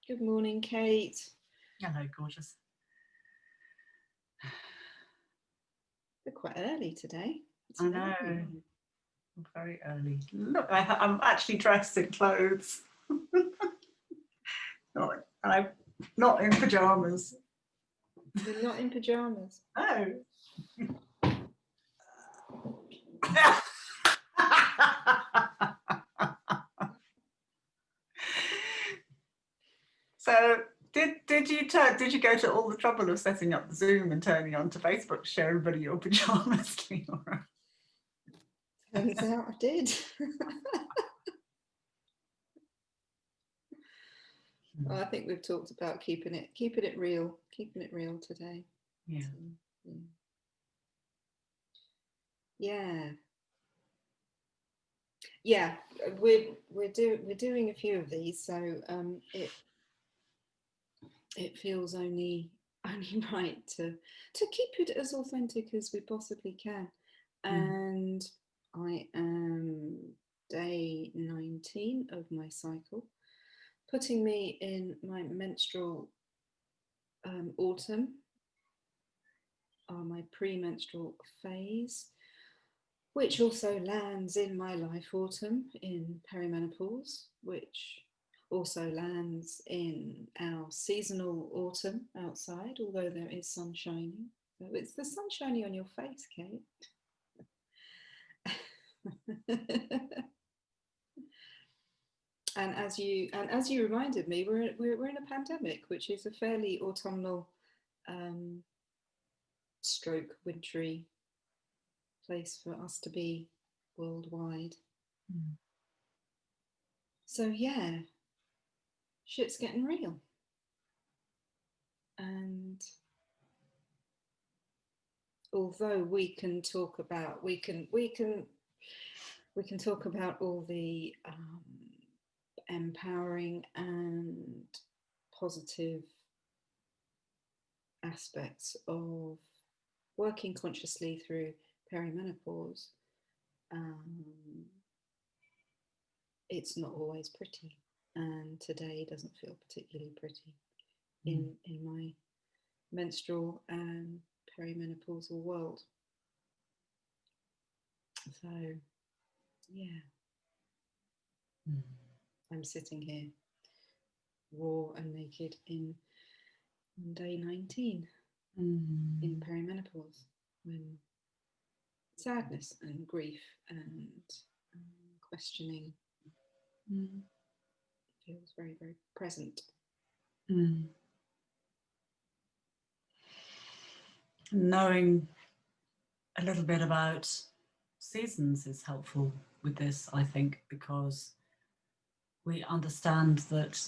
Good morning, Kate. Hello, gorgeous. We're quite early today. It's I know. lovely. Very early. Look, I'm actually dressed in clothes. I'm not in pajamas. You're not in pajamas. Oh. So did you go to all the trouble of setting up the Zoom and turning on to Facebook to show everybody your pajamas, Leora? Turns out I did. Well, I think we've talked about keeping it real today. Yeah. So, yeah. We're doing a few of these, so it feels only right to keep it as authentic as we possibly can. And I am day 19 of my cycle, putting me in my menstrual autumn, or my premenstrual phase, which also lands in my life autumn in perimenopause, which also lands in our seasonal autumn outside, although there is sun shining. So it's the sun shining on your face, Kate. And as you reminded me, we're in a pandemic, which is a fairly autumnal stroke wintry place for us to be worldwide. So yeah, shit's getting real. And although we can talk about all the empowering and positive aspects of working consciously through perimenopause, it's not always pretty, and today doesn't feel particularly pretty in my menstrual and perimenopausal world. So yeah, I'm sitting here raw and naked in day 19 in perimenopause, when sadness and grief and questioning feels very, very present. Knowing a little bit about seasons is helpful with this, I think, because we understand that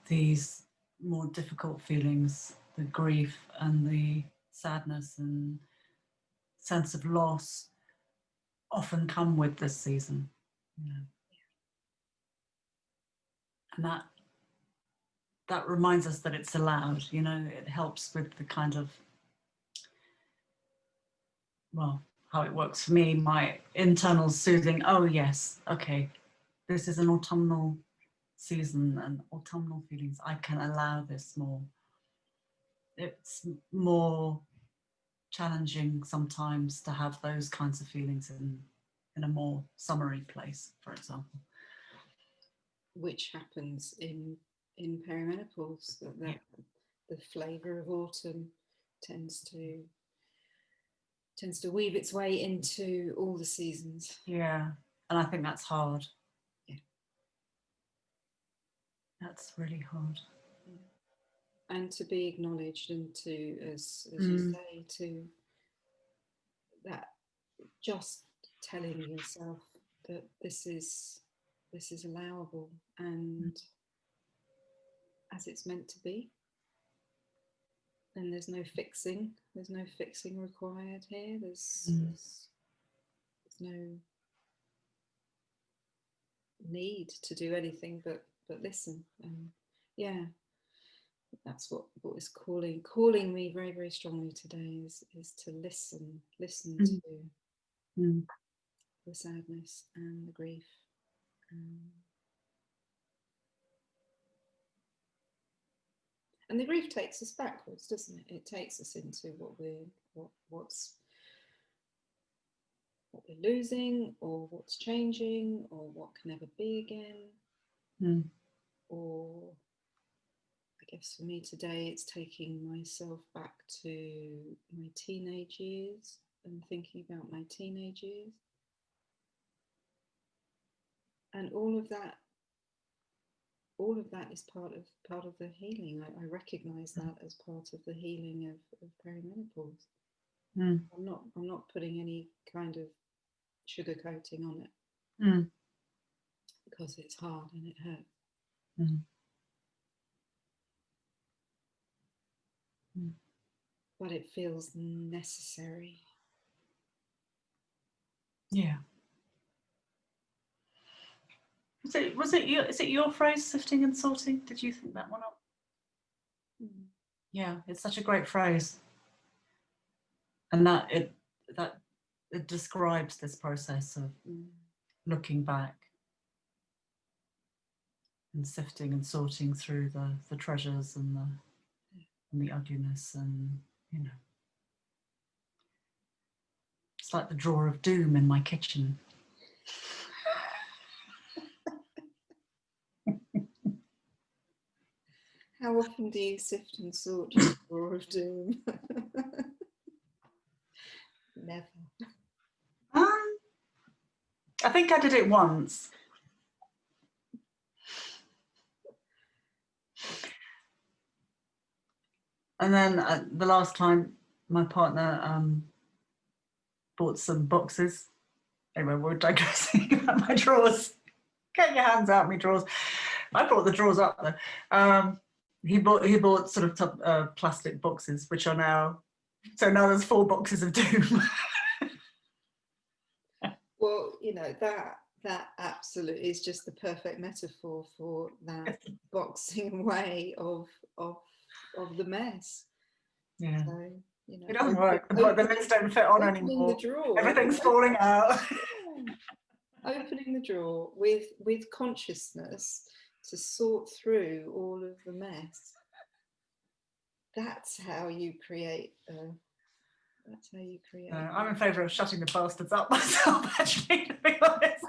these more difficult feelings, the grief and the sadness and sense of loss, often come with this season. And that reminds us that it's allowed, it helps with the kind of, well, how it works for me, my internal soothing, oh yes, okay, this is an autumnal season and autumnal feelings, I can allow this more. It's more challenging sometimes to have those kinds of feelings in a more summery place, for example. Which happens in perimenopause, the flavour of autumn tends to weave its way into all the seasons. Yeah, and I think that's hard. Yeah. That's really hard. Yeah. And to be acknowledged, and to, as you say, to that, just telling yourself that this is allowable and as it's meant to be. And there's no fixing required here. There's no need to do anything but listen. Yeah, that's what is calling me very, very strongly today, is to listen to the sadness and the grief. And the grief takes us backwards, doesn't it? It takes us into what's what we're losing, or what's changing, or what can never be again. Or I guess for me today, it's taking myself back to my teenage years and thinking about my teenage years. And all of that is part of the healing. I recognise that as part of the healing of perimenopause. I'm not putting any kind of sugarcoating on it, because it's hard and it hurts. But it feels necessary. Yeah. Is it your phrase, sifting and sorting? Did you think that one up? Yeah, it's such a great phrase. And that it describes this process of looking back and sifting and sorting through the treasures and the ugliness, and it's like the drawer of doom in my kitchen. How often do you sift and sort your drawer of doom? Never. I think I did it once. And then the last time my partner bought some boxes. Anyway, we're digressing about my drawers. Get your hands out, my drawers. I brought the drawers up though. He bought sort of plastic boxes, which are now there's 4 boxes of doom. Well, that absolutely is just the perfect metaphor for that boxing away of the mess. Yeah. So, it doesn't work. The lids don't fit on anymore. The drawer. Everything's falling out. Opening the drawer with consciousness to sort through all of the mess. That's how you create. I'm in favour of shutting the bastards up myself, actually, to be honest.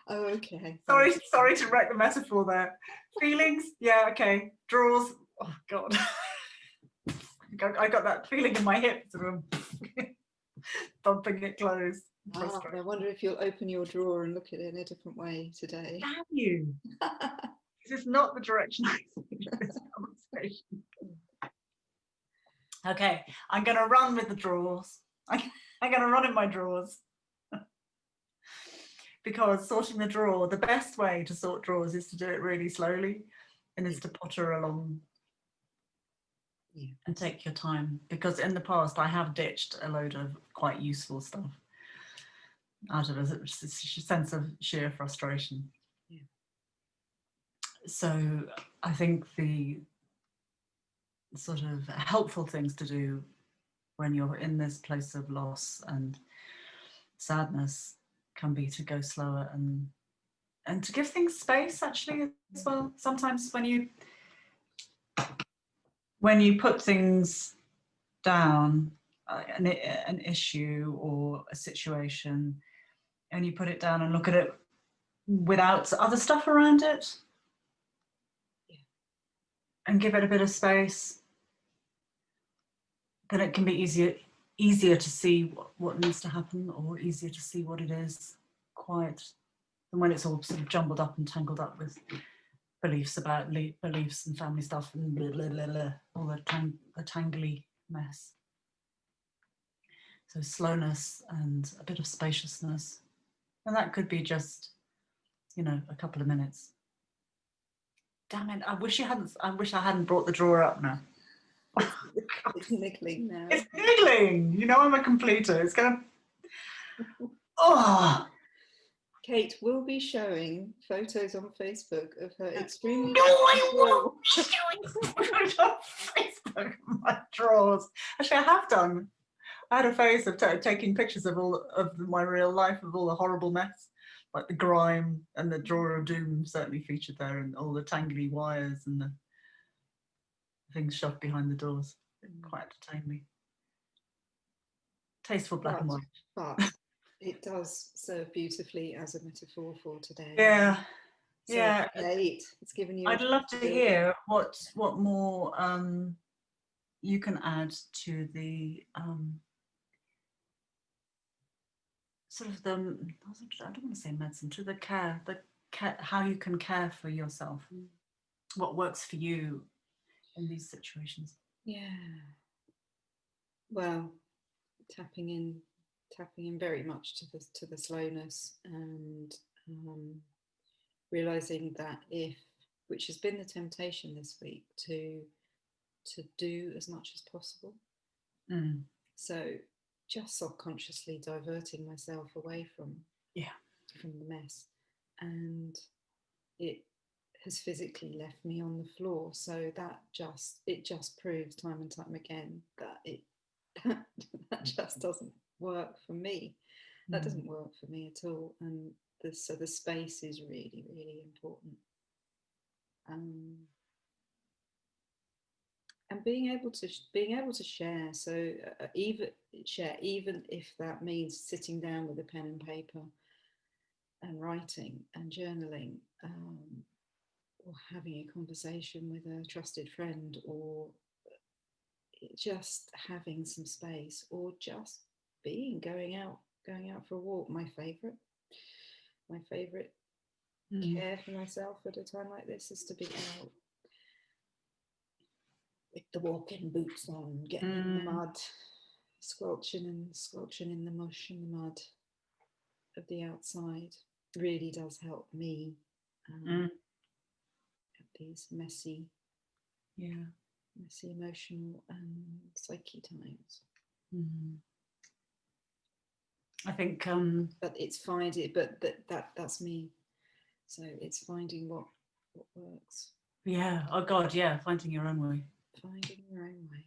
Oh, okay. Sorry to wreck the metaphor there. Feelings, yeah, okay. Drawers, oh God. I got that feeling in my hips of bumping it closed. I wonder if you'll open your drawer and look at it in a different way today. Damn you. This is not the direction I see this conversation. Okay, I'm going to run with the drawers. I'm going to run in my drawers. Because sorting the drawer, the best way to sort drawers is to do it really slowly, and is to potter along and take your time. Because in the past, I have ditched a load of quite useful stuff out of a sense of sheer frustration. Yeah. So I think the sort of helpful things to do when you're in this place of loss and sadness can be to go slower and to give things space, actually, as well. Sometimes when you put things down, an issue or a situation, and you put it down and look at it without other stuff around it, and give it a bit of space, then it can be easier to see what needs to happen, or easier to see what it is, quiet, than when it's all sort of jumbled up and tangled up with beliefs about beliefs and family stuff and blah, blah, blah, blah, all the tangly mess. So slowness and a bit of spaciousness, and that could be just, a couple of minutes. Damn it! I wish I hadn't brought the drawer up now. It's niggling now. It's niggling. I'm a completer. It's gonna. Oh. Kate will be showing photos on Facebook of her extremely. No, I won't be showing photos on Facebook of my drawers. Actually, I have done. I had a phase of taking pictures of all of my real life, of all the horrible mess. like the grime, and the drawer of doom certainly featured there, and all the tangly wires and the things shoved behind the doors. It quite entertained me. Tasteful black and white. But it does serve beautifully as a metaphor for today. Yeah. So Yeah. it's given you. I'd love to hear what more you can add to the sort of the, I don't want to say medicine, to the care, how you can care for yourself. What works for you in these situations? Yeah. Well, tapping in very much to the slowness, and realizing that which has been the temptation this week, to do as much as possible. So just subconsciously diverting myself away from the mess, and it has physically left me on the floor. So that just proves time and time again that that just doesn't work for me. That doesn't work for me at all. And so the space is really, really important. And being able to share. So even if that means sitting down with a pen and paper and writing and journaling, or having a conversation with a trusted friend, or just having some space, or just going out for a walk. My favorite care for myself at a time like this is to be out with the walking boots on, getting in the mud, squelching in the mush and the mud of the outside. Really does help me at these messy emotional and psyche times. I think but it's that's me. So it's finding what works. Yeah. Oh God. Yeah. Finding your own way. Finding your own way.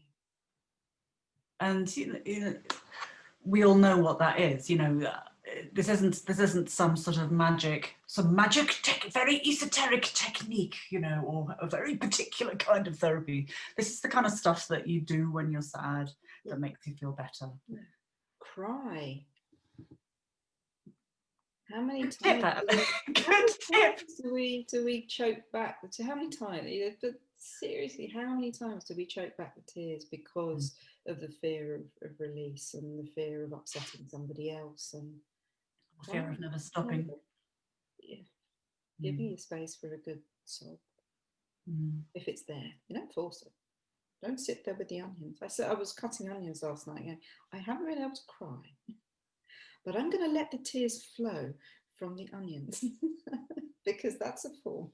And you know, we all know what that is. You know, this isn't some sort of very esoteric technique, you know, or a very particular kind of therapy. This is the kind of stuff that you do when you're sad, that makes you feel better. Cry. How many times do we choke back? How many times? But seriously, how many times do we choke back the tears because of the fear of release, and the fear of upsetting somebody else, and the fear of never stopping? Give me a space for a good sob. If it's there, you don't force it. Don't sit there with the onions. I was cutting onions last night. Going, I haven't been able to cry, but I'm going to let the tears flow from the onions because that's a form.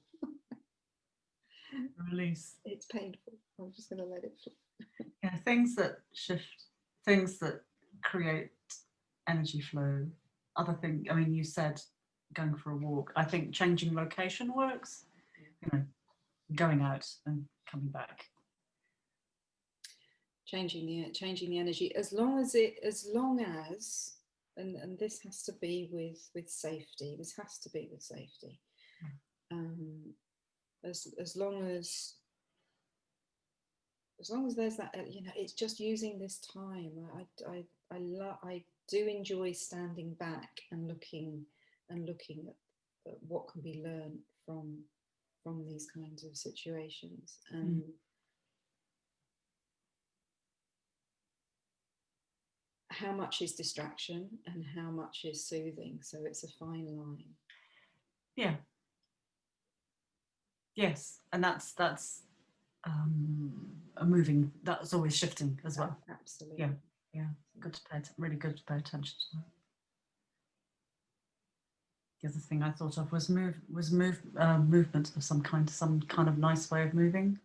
Release. It's painful. I'm just going to let it flow. Yeah, things that shift, things that create energy flow. Other things, I mean, you said going for a walk. I think changing location works. You know, going out and coming back. Changing the energy, as long as and this has to be with safety. This has to be with safety. As long as there's that, you know, it's just using this time. I do enjoy standing back and looking at what can be learned from these kinds of situations. And how much is distraction and how much is soothing. So it's a fine line. Yeah. Yes, and that's a moving. That's always shifting as well. Absolutely. Yeah, yeah. Good to really good to pay attention to that. The other thing I thought of was movement of some kind of nice way of moving.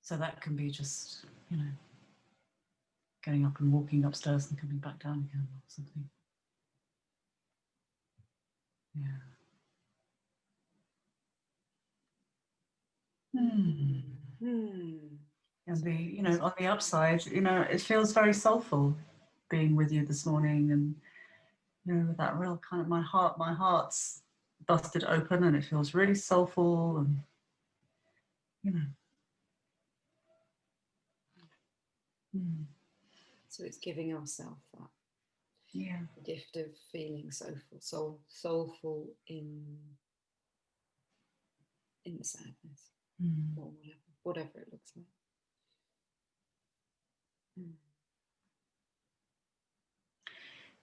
So that can be just, you know, getting up and walking upstairs and coming back down again or something. Yeah. And the, you know, on the upside, you know, it feels very soulful being with you this morning, and you know, with that real kind of my heart's busted open and it feels really soulful and, you know. Mm. So it's giving ourselves that Yeah. gift of feeling soulful in the sadness, or whatever it looks like.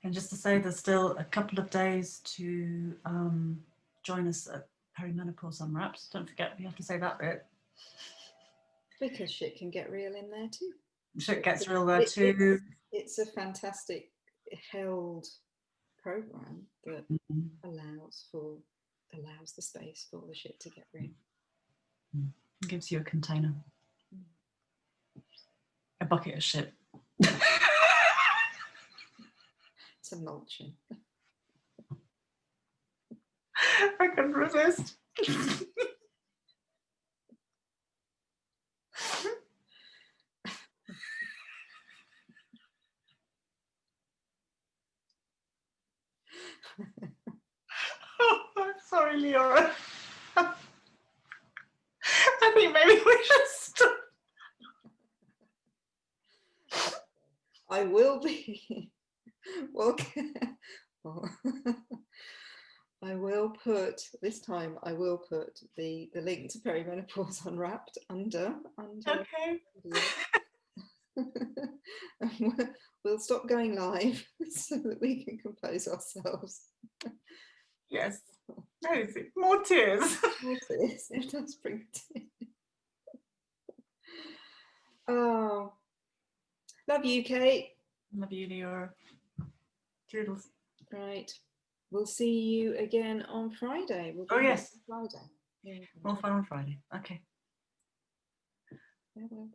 And just to say, there's still a couple of days to join us at Perimenopause Unwrapped. Don't forget, we have to say that bit. Because shit can get real in there too. Shit gets real there too. It's a fantastic held program that allows the space for the shit to get real. It gives you a container, a bucket of shit. It's a mulching. I couldn't resist. Oh, I'm sorry, Leora. I think maybe we should stop. I will be. Well, I will put this time. I will put the link to Perimenopause Unwrapped under. Okay. And we'll stop going live so that we can compose ourselves. Yes. More tears. More tears. It does bring tears. Oh, love you, Kate. Love you, Leora. Toodles. Right. We'll see you again on Friday. We'll Oh, yes. Friday. More fun on Friday. Okay. Farewell.